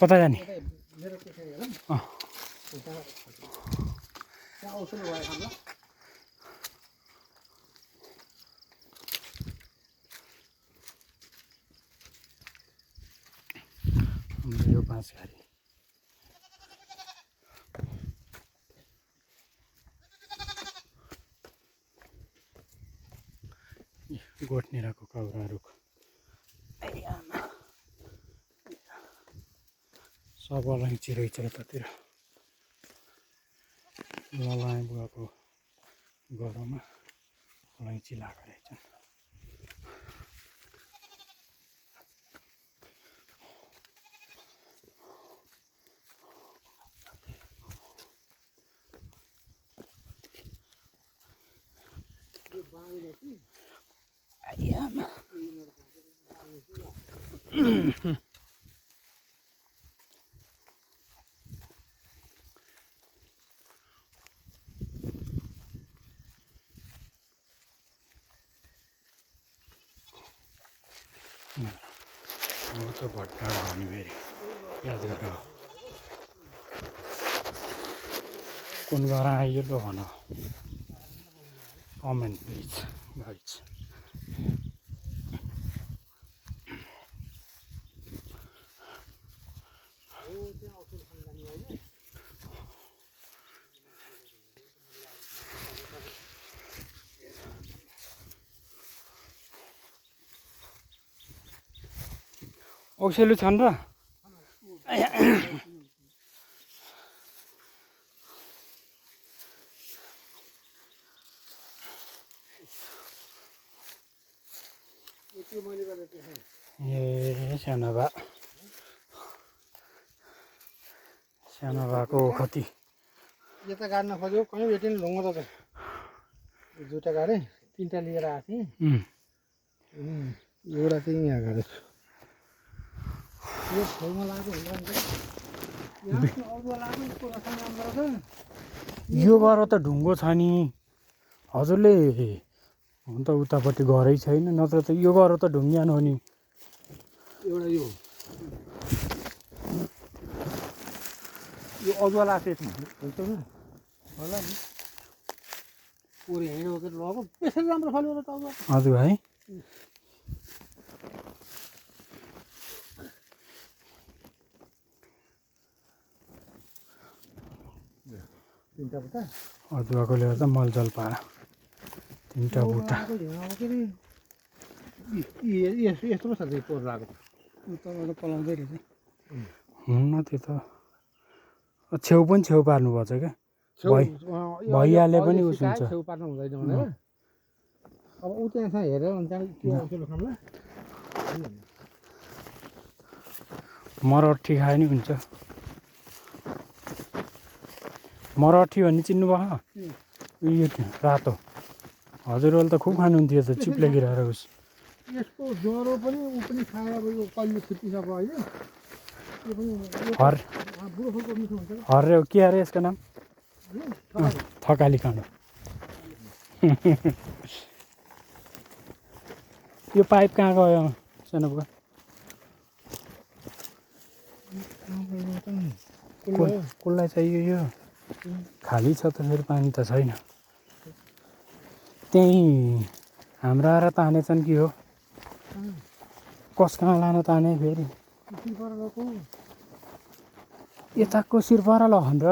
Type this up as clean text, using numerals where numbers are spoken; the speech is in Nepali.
कता जाने मेरो त्यसै हेर अँ त्यहाँ औषधि भयो खानु हाम्रो यो बाँसघारी गोठनिरको काउरा रुख सब अलैँची रहेछ यतातिर ललाएँ बुवाको गह्रोमा अलैँची लगाएको रहेछन् तो भट्टा हुने फेरि याद गर कुन घर आइयो त भन कमेन्ट प्लिज गाइज औसेलु छन् र ए सानो भएको ओखती यता गाड्न खोज्यो कहीँ भेटेन ढुङ्गो त दुईवटा गाडेँ तिनवटा लिएर आएको थिएँ एउटा चाहिँ यहाँ गाडेको छु यो छेउमा लागेको हुन्छ यो गर त ढुङ्गो छ नि हजुरले हुन त उतापट्टि घरै छैन नत्र त यो गर त ढुङ्गान हो नि एउटा यो अदुवा लाग्छ हुन्छ होला नि पोरि हिँड्यो के लगो बेसी राम्रो फल्यो त अदुवा हजुर है तिनवटा बुट्टा अदुवाको ल्याएर त मलजल पार तिनवटा बुट्टा यस्तो पो छ पोहोर लगाएको तपाईँले पलाउँदै रहेछ हुन्न त्यो त छेउ पनि छेउ पार्नुपर्छ क्या भइहाले पनि उस हुन्छ छेउ पार्नु हुँदैन भनेर अब ऊ त्यहाँ हेरेर अनि त्यहाँ त्यो औषधि खाउँला मरठी खाए नि हुन्छ मरठी भन्ने चिन्नुभयो यो रातो हजुरहरूले त खुब खानुहुन्थ्यो त चिप्ले गिराएर उस यसको ज्वरो पनि ऊ पनि खायो अब यो कहिले छुट्टिसक्यो होइन त्यो पनि बुढोको मिठो हुन्छ हर्रे हो के अरे यसको नाम थकाली काँडो यो पाइप कहाँ गयो सानो बुवा कसलाई चाहियो यो खाली छ त फेरि पानी त छैन त्यहीँ हाम्रो आएर तानेछन् कि हो कस कहाँ लान ताने फेरि यताको सिरपारा लगन र